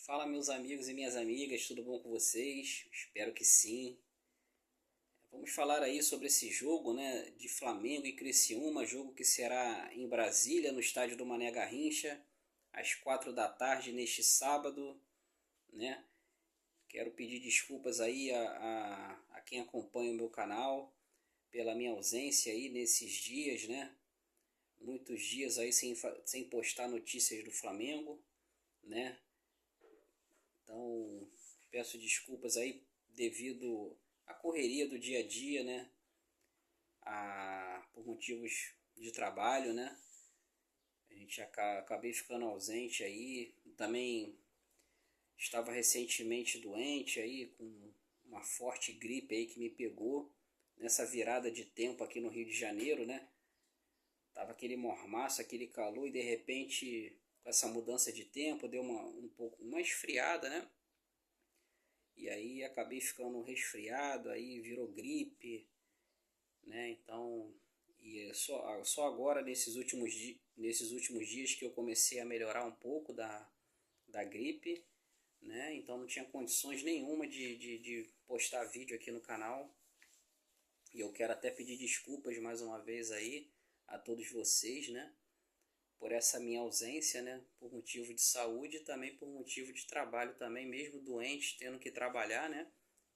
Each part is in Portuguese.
Fala, meus amigos e minhas amigas, tudo bom com vocês? Espero que sim. Vamos falar aí sobre esse jogo, né, de Flamengo e Criciúma, jogo que será em Brasília, no estádio do Mané Garrincha, às 4 da tarde neste sábado, né? Quero pedir desculpas aí a quem acompanha o meu canal pela minha ausência aí nesses dias, né? Muitos dias aí sem postar notícias do Flamengo, né? Então, peço desculpas aí devido à correria do dia a dia, né? Por motivos de trabalho, né? A gente acabei ficando ausente aí. Também estava recentemente doente aí, com uma forte gripe aí que me pegou nessa virada de tempo aqui no Rio de Janeiro, né? Tava aquele mormaço, aquele calor e de repente com essa mudança de tempo deu uma esfriada, né? E aí acabei ficando resfriado, aí virou gripe, né? Então, e é só agora nesses últimos dias que eu comecei a melhorar um pouco da gripe, né? Então não tinha condições nenhuma de postar vídeo aqui no canal. E eu quero até pedir desculpas mais uma vez aí a todos vocês, né? Por essa minha ausência, né? Por motivo de saúde e também por motivo de trabalho também, mesmo doente, tendo que trabalhar, né?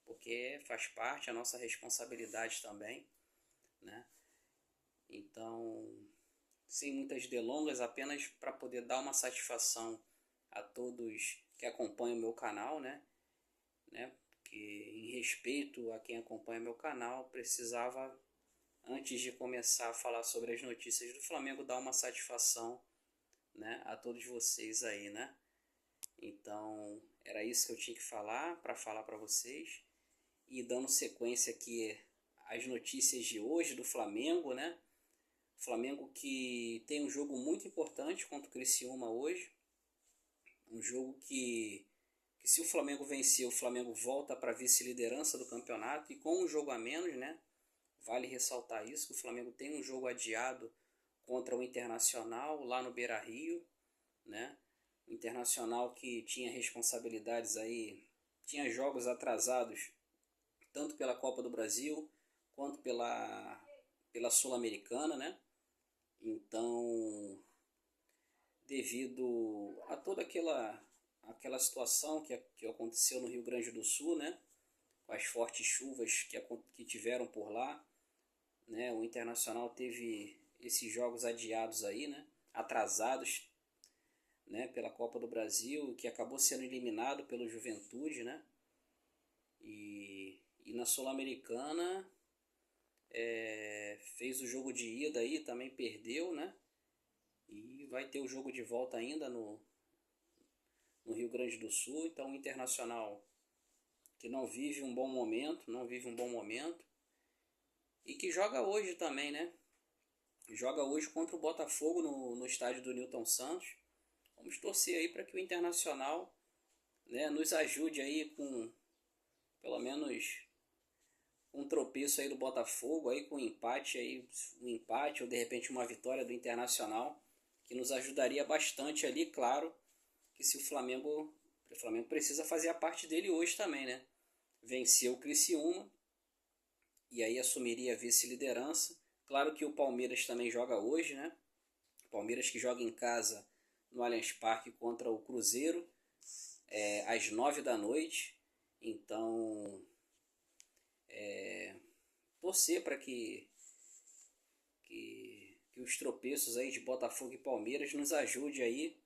Porque faz parte, a nossa responsabilidade também, né? Então, sem muitas delongas, apenas para poder dar uma satisfação a todos que acompanham o meu canal, né? Porque em respeito a quem acompanha meu canal, precisava, antes de começar a falar sobre as notícias do Flamengo, dar uma satisfação, né, a todos vocês aí, né? Então, era isso que eu tinha que falar para vocês. E dando sequência aqui às notícias de hoje do Flamengo, né? Flamengo que tem um jogo muito importante contra o Criciúma hoje. Um jogo que se o Flamengo vencer, o Flamengo volta para a vice-liderança do campeonato. E com um jogo a menos, né? Vale ressaltar isso, que o Flamengo tem um jogo adiado contra o Internacional lá no Beira-Rio, né? O Internacional que tinha responsabilidades aí, tinha jogos atrasados tanto pela Copa do Brasil quanto pela Sul-Americana, né? Então, devido a toda aquela situação que aconteceu no Rio Grande do Sul, né? Com as fortes chuvas que tiveram por lá, né? O Internacional teve esses jogos adiados aí, né? Atrasados, né? Pela Copa do Brasil, que acabou sendo eliminado pelo Juventude, né? E na Sul-Americana fez o jogo de ida aí, também perdeu, né? E vai ter o jogo de volta ainda no Rio Grande do Sul. Então o Internacional que não vive um bom momento e que joga hoje também, né? Joga hoje contra o Botafogo no estádio do Newton Santos. Vamos torcer aí para que o Internacional, né, nos ajude aí com pelo menos um tropeço aí do Botafogo, aí com um empate ou de repente uma vitória do Internacional, que nos ajudaria bastante ali, claro, que se o Flamengo precisa fazer a parte dele hoje também, né? Vencer o Criciúma e aí assumiria a vice-liderança. Claro que o Palmeiras também joga hoje, né? O Palmeiras que joga em casa no Allianz Parque contra o Cruzeiro, às 9 da noite. Então, torcer para que os tropeços aí de Botafogo e Palmeiras nos ajude aí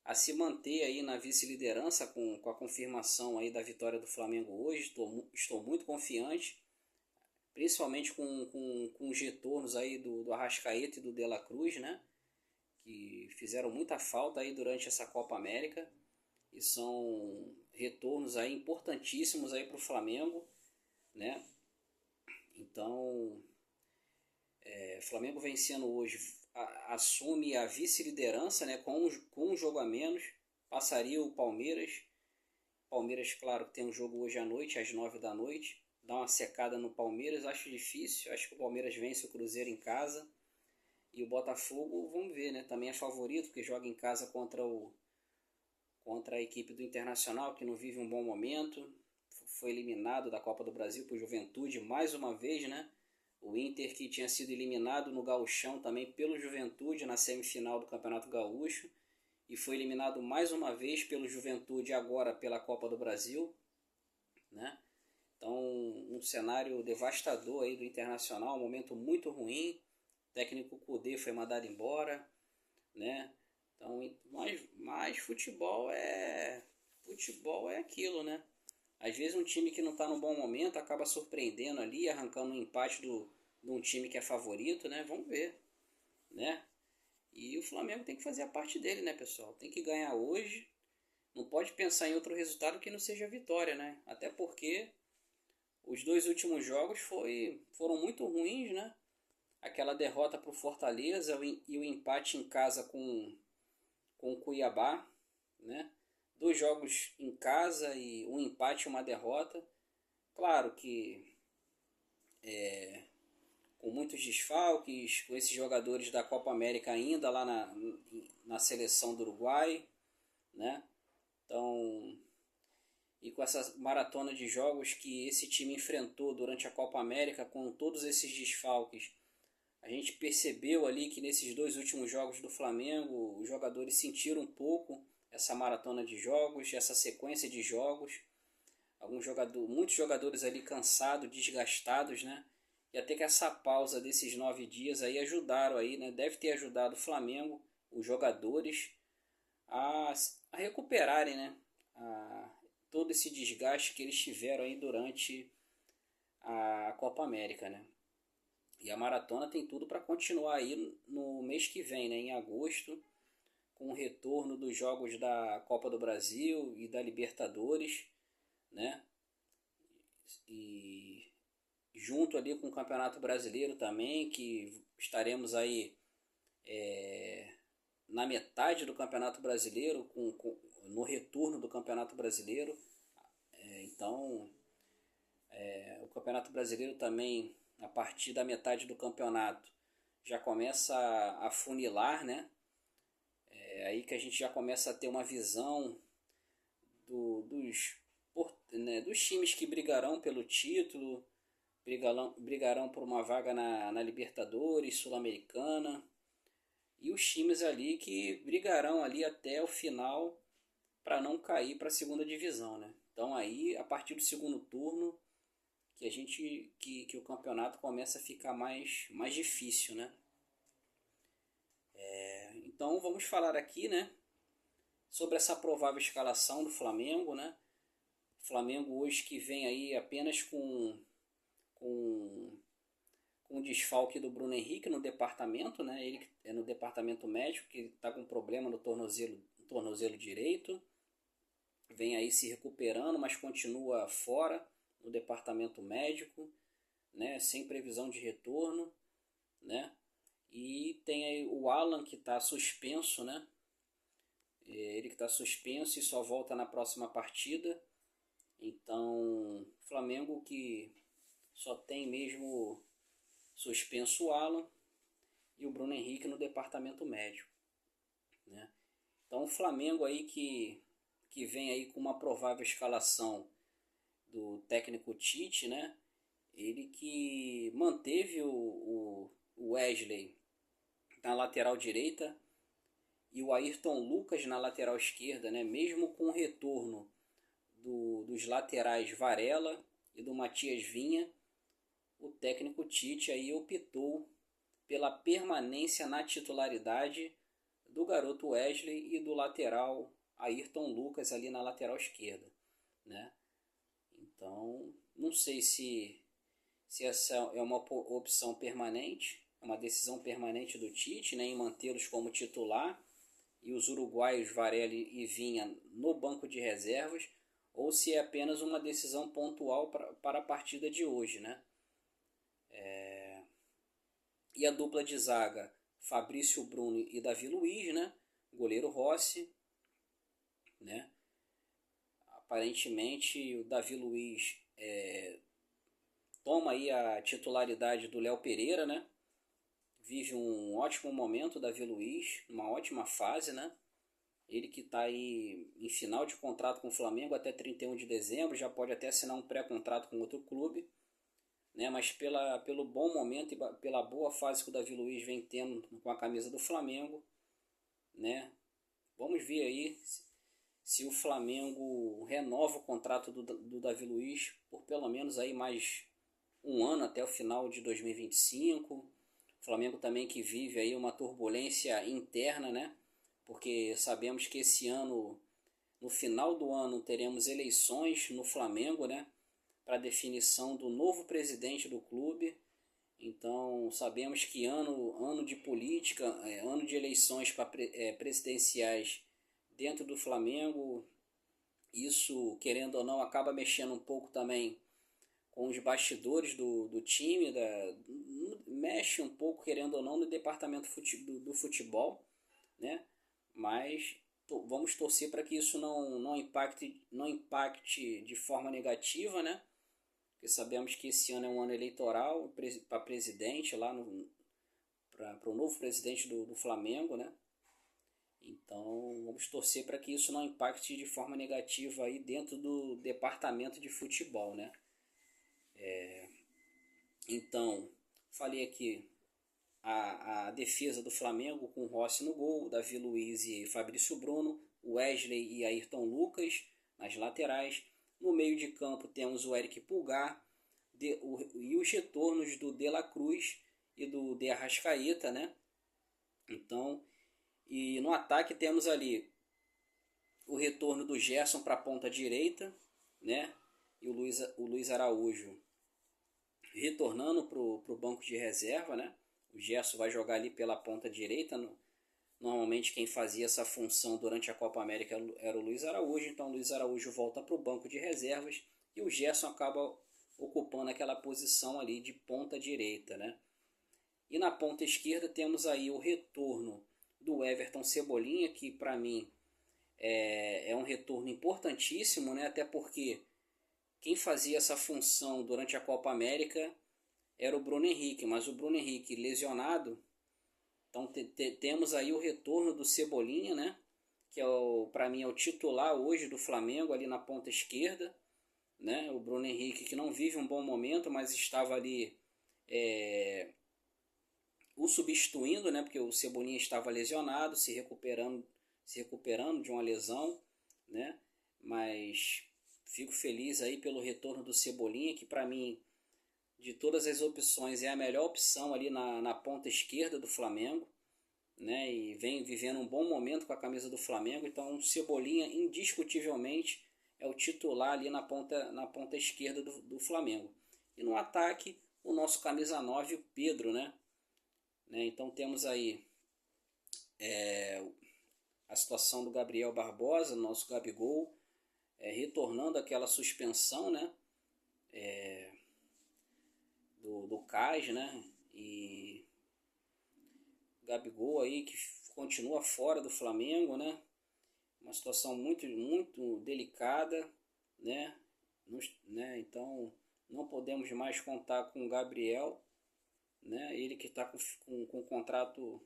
a se manter aí na vice-liderança com a confirmação aí da vitória do Flamengo hoje. Estou muito confiante, principalmente com os retornos aí do Arrascaeta e do De La Cruz, né? Que fizeram muita falta aí durante essa Copa América e são retornos aí importantíssimos aí para o Flamengo, né? Então, o Flamengo vencendo hoje assume a vice-liderança, né? Com um jogo a menos, passaria o Palmeiras. Palmeiras, claro, tem um jogo hoje à noite, às 9 da noite. Dá uma secada no Palmeiras, acho difícil. Acho que o Palmeiras vence o Cruzeiro em casa. E o Botafogo, vamos ver, né? Também é favorito, porque joga em casa contra contra a equipe do Internacional, que não vive um bom momento. Foi eliminado da Copa do Brasil por Juventude mais uma vez, né? O Inter, que tinha sido eliminado no Gauchão também pelo Juventude na semifinal do Campeonato Gaúcho, e foi eliminado mais uma vez pelo Juventude agora pela Copa do Brasil, né? Então, um cenário devastador aí do Internacional, um momento muito ruim. O técnico Kudê foi mandado embora, né? Então, mas futebol é aquilo, né? Às vezes um time que não está num bom momento acaba surpreendendo ali, arrancando um empate de um time que é favorito, né? Vamos ver, né? E o Flamengo tem que fazer a parte dele, né, pessoal? Tem que ganhar hoje. Não pode pensar em outro resultado que não seja a vitória, né? Até porque os 2 últimos jogos foram muito ruins, né? Aquela derrota para o Fortaleza e o empate em casa com o Cuiabá, né? 2 jogos em casa e um empate e uma derrota. Claro que com muitos desfalques, com esses jogadores da Copa América ainda lá na seleção do Uruguai, né? Então, e com essa maratona de jogos que esse time enfrentou durante a Copa América, com todos esses desfalques, a gente percebeu ali que nesses 2 últimos jogos do Flamengo, os jogadores sentiram um pouco essa maratona de jogos, essa sequência de jogos. Muitos jogadores ali cansados, desgastados, né? E até que essa pausa desses 9 dias aí ajudaram aí, né? Deve ter ajudado o Flamengo, os jogadores, a recuperarem, né? Todo esse desgaste que eles tiveram aí durante a Copa América, né? E a maratona tem tudo para continuar aí no mês que vem, né? Em agosto, com o retorno dos jogos da Copa do Brasil e da Libertadores, né? E junto ali com o Campeonato Brasileiro também, que estaremos aí na metade do Campeonato Brasileiro, no retorno do Campeonato Brasileiro. Então, o Campeonato Brasileiro também, a partir da metade do campeonato, já começa a funilar, né? É aí que a gente já começa a ter uma visão dos times que brigarão pelo título, brigarão por uma vaga na Libertadores, Sul-Americana, e os times ali que brigarão ali até o final para não cair para a segunda divisão, né? Então aí, a partir do segundo turno, que o campeonato começa a ficar mais difícil, né? Então vamos falar aqui, né, sobre essa provável escalação do Flamengo, né? O Flamengo hoje que vem aí apenas com o desfalque do Bruno Henrique no departamento, né? Ele é no departamento médico, que está com problema no tornozelo direito. Vem aí se recuperando, mas continua fora no departamento médico, né? Sem previsão de retorno, né? E tem aí o Alan, que está suspenso, né? Ele que está suspenso e só volta na próxima partida. Então, Flamengo que só tem mesmo suspenso o Alan e o Bruno Henrique no departamento médico, né? Então, o Flamengo aí que vem aí com uma provável escalação do técnico Tite, né? Ele que manteve o Wesley na lateral direita e o Ayrton Lucas na lateral esquerda, né? Mesmo com o retorno dos laterais Varela e do Matias Vinha, o técnico Tite aí optou pela permanência na titularidade do garoto Wesley e do lateral Ayrton Lucas ali na lateral esquerda, né? Então, não sei se essa é uma opção permanente, é uma decisão permanente do Tite, né, em mantê-los como titular e os uruguaios Varela e Vinha no banco de reservas, ou se é apenas uma decisão pontual para a partida de hoje, né? E a dupla de zaga, Fabrício Bruno e Davi Luiz, né? Goleiro Rossi, né? Aparentemente o Davi Luiz toma aí a titularidade do Léo Pereira, né? Vive um ótimo momento o Davi Luiz, uma ótima fase, né? Ele que está aí em final de contrato com o Flamengo até 31 de dezembro, já pode até assinar um pré-contrato com outro clube, né? Mas pelo bom momento e pela boa fase que o Davi Luiz vem tendo com a camisa do Flamengo, né? Vamos ver aí se o Flamengo renova o contrato do Davi Luiz por pelo menos aí mais um ano até o final de 2025. O Flamengo também que vive aí uma turbulência interna, né? Porque sabemos que esse ano, no final do ano, teremos eleições no Flamengo, né? Para definição do novo presidente do clube. Então sabemos que ano de política, ano de eleições presidenciais dentro do Flamengo, isso, querendo ou não, acaba mexendo um pouco também com os bastidores do time, mexe um pouco, querendo ou não, no departamento do futebol, né? Mas vamos torcer para que isso não impacte de forma negativa, né? Porque sabemos que esse ano é um ano eleitoral para presidente, para o novo presidente do Flamengo, né? Então vamos torcer para que isso não impacte de forma negativa aí dentro do departamento de futebol, né? Então, falei aqui a defesa do Flamengo com Rossi no gol, Davi Luiz e Fabrício Bruno, Wesley e Ayrton Lucas nas laterais. No meio de campo temos o Eric Pulgar e os retornos do De La Cruz e do De Arrascaeta, né? Então, e no ataque temos ali o retorno do Gerson para a ponta direita, né? E o Luiz Araújo retornando para o banco de reserva, né? O Gerson vai jogar ali pela ponta direita. Normalmente quem fazia essa função durante a Copa América era o Luiz Araújo. Então o Luiz Araújo volta para o banco de reservas e o Gerson acaba ocupando aquela posição ali de ponta direita, né? E na ponta esquerda temos aí o retorno do Everton Cebolinha, que para mim é um retorno importantíssimo, né? Até porque quem fazia essa função durante a Copa América era o Bruno Henrique, mas o Bruno Henrique lesionado. Então temos aí o retorno do Cebolinha, né? Que para mim é o titular hoje do Flamengo ali na ponta esquerda, né? O Bruno Henrique que não vive um bom momento, mas estava ali o substituindo, né? Porque o Cebolinha estava lesionado, se recuperando de uma lesão, né? Mas fico feliz aí pelo retorno do Cebolinha, que para mim, de todas as opções, é a melhor opção ali na ponta esquerda do Flamengo, né? E vem vivendo um bom momento com a camisa do Flamengo. Então o Cebolinha indiscutivelmente é o titular ali na ponta esquerda do Flamengo. E no ataque, o nosso camisa 9, o Pedro, né? Então temos aí a situação do Gabriel Barbosa, nosso Gabigol, retornando aquela suspensão, né? Do CAS, né? E Gabigol aí que continua fora do Flamengo, né? Uma situação muito, muito delicada, né? Então não podemos mais contar com o Gabriel, né? Ele que está com o contrato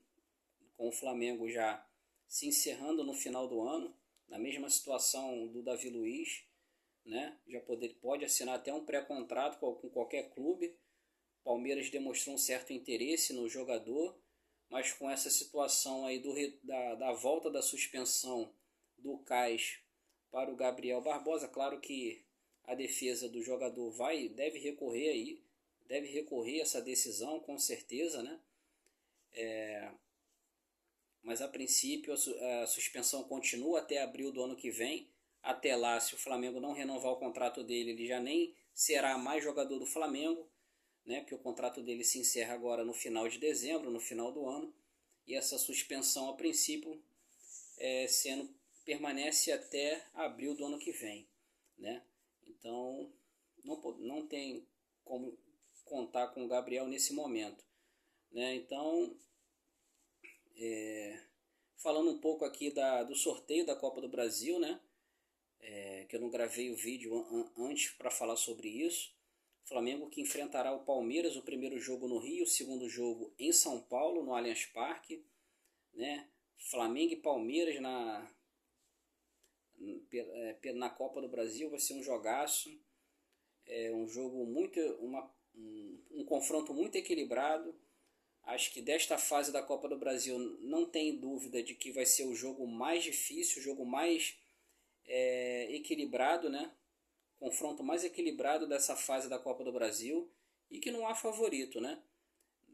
com o Flamengo já se encerrando no final do ano, na mesma situação do Davi Luiz, né? Já pode assinar até um pré-contrato com qualquer clube. Palmeiras demonstrou um certo interesse no jogador, mas com essa situação aí da volta da suspensão do CAS para o Gabriel Barbosa, claro que a defesa do jogador deve recorrer essa decisão, com certeza, né? Mas a princípio a suspensão continua até abril do ano que vem. Até lá, se o Flamengo não renovar o contrato dele, ele já nem será mais jogador do Flamengo, né? Porque o contrato dele se encerra agora no final de dezembro, no final do ano. E essa suspensão, a princípio, permanece até abril do ano que vem, né? Então não tem como contar com o Gabriel nesse momento, né? Então, falando um pouco aqui do sorteio da Copa do Brasil, né? Que eu não gravei o vídeo antes para falar sobre isso. Flamengo que enfrentará o Palmeiras, o primeiro jogo no Rio, o segundo jogo em São Paulo, no Allianz Parque, né? Flamengo e Palmeiras na Copa do Brasil. Vai ser um jogaço, um jogo um confronto muito equilibrado. Acho que desta fase da Copa do Brasil não tem dúvida de que vai ser o jogo mais difícil, o jogo mais equilibrado, né? Confronto mais equilibrado dessa fase da Copa do Brasil, e que não há favorito, né?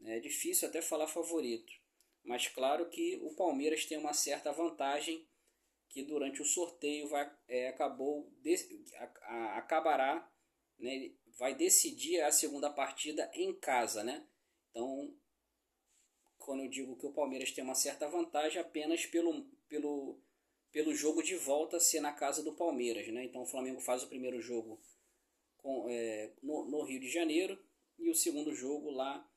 É difícil até falar favorito, mas claro que o Palmeiras tem uma certa vantagem, que durante o sorteio acabará, né? Vai decidir a segunda partida em casa, né? Então, quando eu digo que o Palmeiras tem uma certa vantagem, apenas pelo jogo de volta ser na casa do Palmeiras, né? Então o Flamengo faz o primeiro jogo no Rio de Janeiro e o segundo jogo lá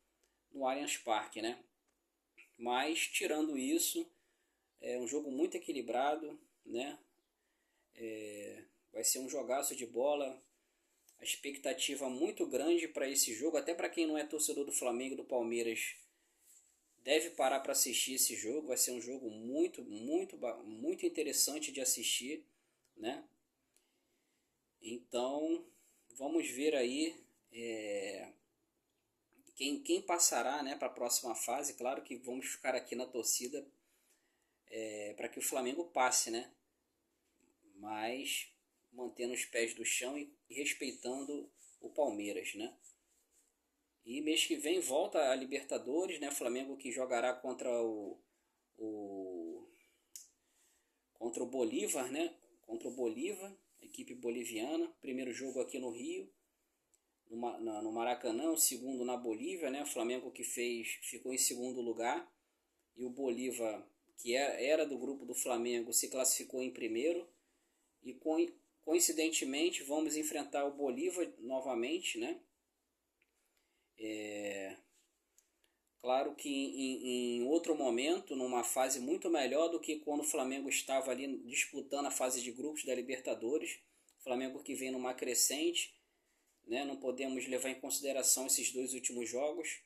no Allianz Parque, né? Mas tirando isso, é um jogo muito equilibrado, né? Vai ser um jogaço de bola. A expectativa muito grande para esse jogo, até para quem não é torcedor do Flamengo e do Palmeiras, deve parar para assistir esse jogo. Vai ser um jogo muito, muito, muito interessante de assistir, né? Então, vamos ver aí quem passará, né, para a próxima fase. Claro que vamos ficar aqui na torcida para que o Flamengo passe, né? Mas mantendo os pés do chão e respeitando o Palmeiras, né? E mês que vem volta a Libertadores, né? Flamengo que jogará contra o Bolívar, né? Contra o Bolívar, equipe boliviana. Primeiro jogo aqui no Rio, no Maracanã, o segundo na Bolívia, né? O Flamengo que ficou em segundo lugar, e o Bolívar, que era do grupo do Flamengo, se classificou em primeiro. E coincidentemente vamos enfrentar o Bolívar novamente, né? Claro que em outro momento, numa fase muito melhor do que quando o Flamengo estava ali disputando a fase de grupos da Libertadores. O Flamengo que vem numa crescente, né? Não podemos levar em consideração esses dois últimos jogos,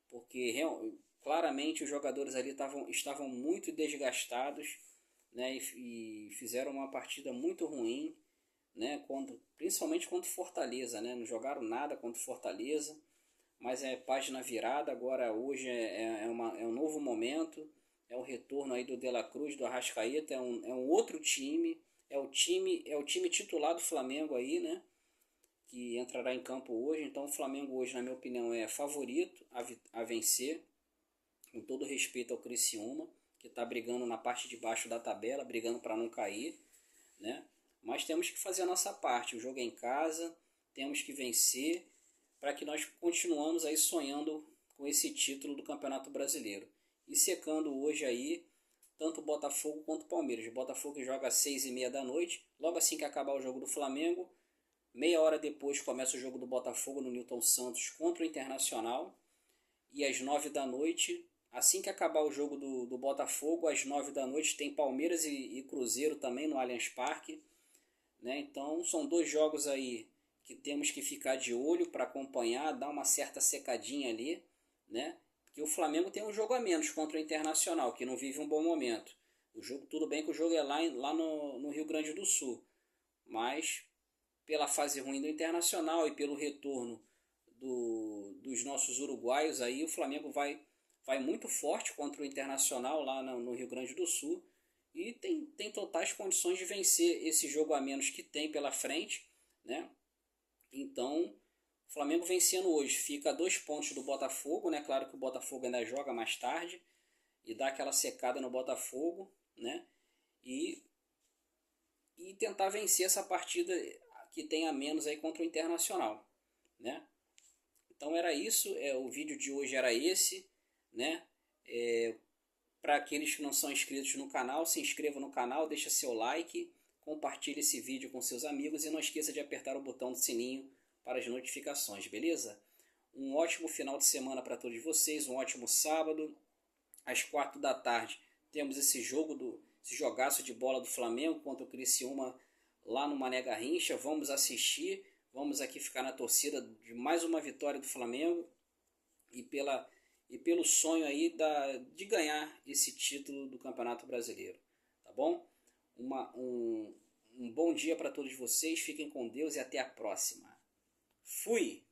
porque claramente os jogadores ali estavam muito desgastados, né? E fizeram uma partida muito ruim, né? Principalmente contra o Fortaleza, né? Não jogaram nada contra o Fortaleza. Mas é página virada. Agora hoje é um novo momento, é o retorno aí do De La Cruz, do Arrascaeta, é um outro time, é o time titular do Flamengo aí, né, que entrará em campo hoje. Então o Flamengo hoje, na minha opinião, é favorito a vencer, com todo respeito ao Criciúma, que está brigando na parte de baixo da tabela, brigando para não cair, né? Mas temos que fazer a nossa parte, o jogo é em casa, temos que vencer, para que nós continuamos aí sonhando com esse título do Campeonato Brasileiro. E secando hoje aí tanto o Botafogo quanto o Palmeiras. O Botafogo joga às 6h30 da noite, logo assim que acabar o jogo do Flamengo. Meia hora depois começa o jogo do Botafogo no Newton Santos contra o Internacional. E às 9 da noite, assim que acabar o jogo do Botafogo, às 9 da noite tem Palmeiras e Cruzeiro também no Allianz Parque, né? Então são dois jogos aí que temos que ficar de olho para acompanhar, dar uma certa secadinha ali, né? Porque o Flamengo tem um jogo a menos contra o Internacional, que não vive um bom momento. Tudo bem que o jogo é lá no Rio Grande do Sul, mas pela fase ruim do Internacional e pelo retorno dos nossos uruguaios aí, o Flamengo vai muito forte contra o Internacional lá no Rio Grande do Sul, e tem totais condições de vencer esse jogo a menos que tem pela frente, né? Então, o Flamengo vencendo hoje fica a 2 pontos do Botafogo, né? Claro que o Botafogo ainda joga mais tarde e dá aquela secada no Botafogo, né? E tentar vencer essa partida que tem a menos aí contra o Internacional, né? Então era isso, o vídeo de hoje era esse, né? Para aqueles que não são inscritos no canal, se inscreva no canal, deixa seu like, compartilhe esse vídeo com seus amigos e não esqueça de apertar o botão do sininho para as notificações, beleza? Um ótimo final de semana para todos vocês, um ótimo sábado. Às 4 da tarde temos esse jogaço de bola do Flamengo contra o Criciúma lá no Mané Garrincha. Vamos assistir, vamos aqui ficar na torcida de mais uma vitória do Flamengo e pelo sonho aí de ganhar esse título do Campeonato Brasileiro, tá bom? Um Um bom dia para todos vocês, fiquem com Deus e até a próxima. Fui!